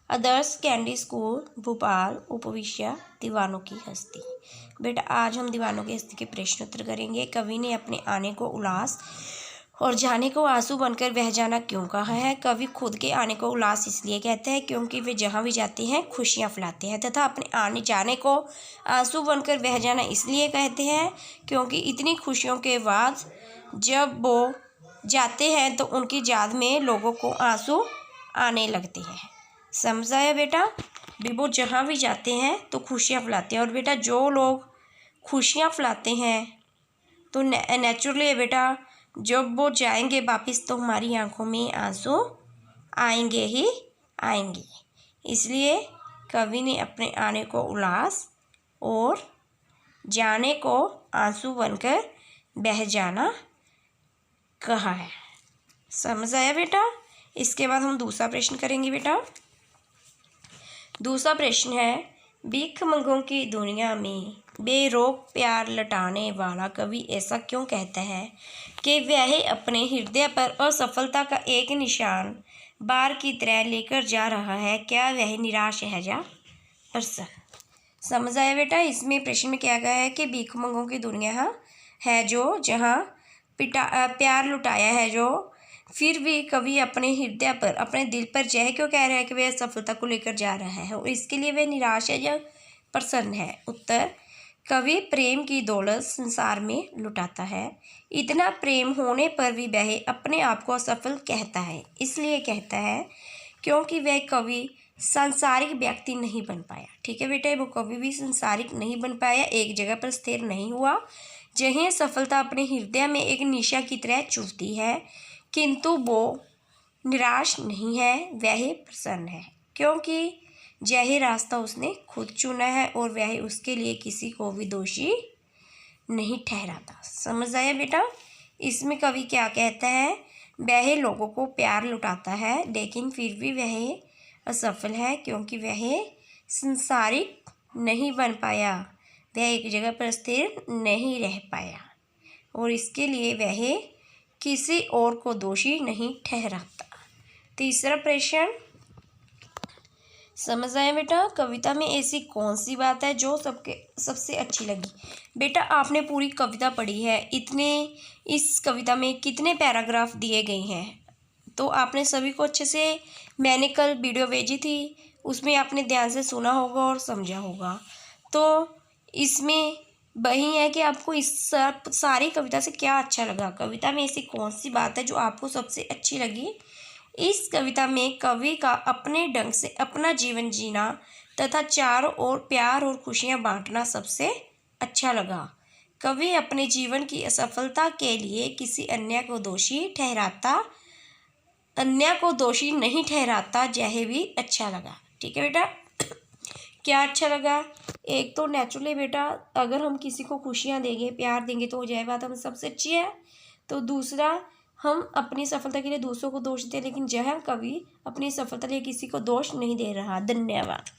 आदर्श candy school Bhopal उपविश्य दीवानों की हस्ती। बेटा आज हम दीवानों की हस्ती के प्रश्न उत्तर करेंगे। कवि ने अपने आने को उल्लास और जाने को आंसू बनकर बह जाना क्यों कहा है? कवि खुद के आने को उल्लास इसलिए कहते हैं क्योंकि वे जहाँ भी जाते हैं खुशियाँ फैलाते हैं, तथा अपने आने जाने को आंसू बनकर बह जाना इसलिए कहते हैं क्योंकि इतनी खुशियों के बाद जब वो जाते हैं तो उनकी याद में लोगों को आंसू आने लगते हैं। समझ आया बेटा? वो जहाँ भी जाते हैं तो खुशियाँ फैलाते हैं, और बेटा जो लोग खुशियाँ फैलाते हैं तो नेचुरली बेटा जब वो जाएंगे वापस तो हमारी आंखों में आंसू आएंगे ही आएंगे। इसलिए कवि ने अपने आने को उल्लास और जाने को आंसू बनकर बह जाना कहा है। समझ आया बेटा? इसके बाद हम दूसरा प्रश्न करेंगे बेटा। दूसरा प्रश्न है, भिखमंगों की दुनिया में बेरोक प्यार लुटाने वाला कवि ऐसा क्यों कहता है कि वह अपने हृदय पर असफलता का एक निशान बार की तरह लेकर जा रहा है? क्या वह निराश है या प्रसन्न? समझ आया बेटा? इसमें प्रश्न में क्या कहा है कि भिखमंगों की दुनिया है जो जहाँ प्यार लुटाया है जो, फिर भी कवि अपने हृदय पर अपने दिल पर यह क्यों कह रहा है कि वह सफलता को लेकर जा रहा है और इसके लिए वह निराश है या प्रसन्न है? उत्तर, कवि प्रेम की दौलत संसार में लुटाता है। इतना प्रेम होने पर भी वह अपने आप को असफल कहता है। इसलिए कहता है क्योंकि वह कवि सांसारिक व्यक्ति नहीं बन पाया। ठीक है बेटा, वो कभी भी सांसारिक नहीं बन पाया, एक जगह पर स्थिर नहीं हुआ। जहीं सफलता अपने हृदय में एक निशा की तरह चुभती है, किंतु वो निराश नहीं है, वह प्रसन्न है क्योंकि यह रास्ता उसने खुद चुना है और वह उसके लिए किसी को भी दोषी नहीं ठहराता। समझ आया बेटा? इसमें कवि क्या कहता है, वह लोगों को प्यार लुटाता है लेकिन फिर भी वह असफल है क्योंकि वह संसारिक नहीं बन पाया, वह एक जगह पर स्थिर नहीं रह पाया और इसके लिए वह किसी और को दोषी नहीं ठहराता। तीसरा प्रश्न, समझ आया बेटा? कविता में ऐसी कौन सी बात है जो सबसे अच्छी लगी? बेटा आपने पूरी कविता पढ़ी है, इस कविता में कितने पैराग्राफ दिए गए हैं तो आपने सभी को अच्छे से, मैंने कल वीडियो भेजी थी उसमें आपने ध्यान से सुना होगा और समझा होगा। तो इसमें वही है कि आपको इस सारी कविता से क्या अच्छा लगा, कविता में ऐसी कौन सी बात है जो आपको सबसे अच्छी लगी? इस कविता में कवि का अपने ढंग से अपना जीवन जीना तथा चारों ओर प्यार और खुशियां बांटना सबसे अच्छा लगा। कवि अपने जीवन की असफलता के लिए किसी अन्य को दोषी नहीं ठहराता, यह भी अच्छा लगा। ठीक है बेटा? क्या अच्छा लगा? एक तो नेचुरली बेटा अगर हम किसी को खुशियाँ देंगे प्यार देंगे तो यह बात हमें सबसे अच्छी है। तो दूसरा, हम अपनी सफलता के लिए दूसरों को दोष दें लेकिन यह कवि अपनी सफलता के लिए किसी को दोष नहीं दे रहा। धन्यवाद।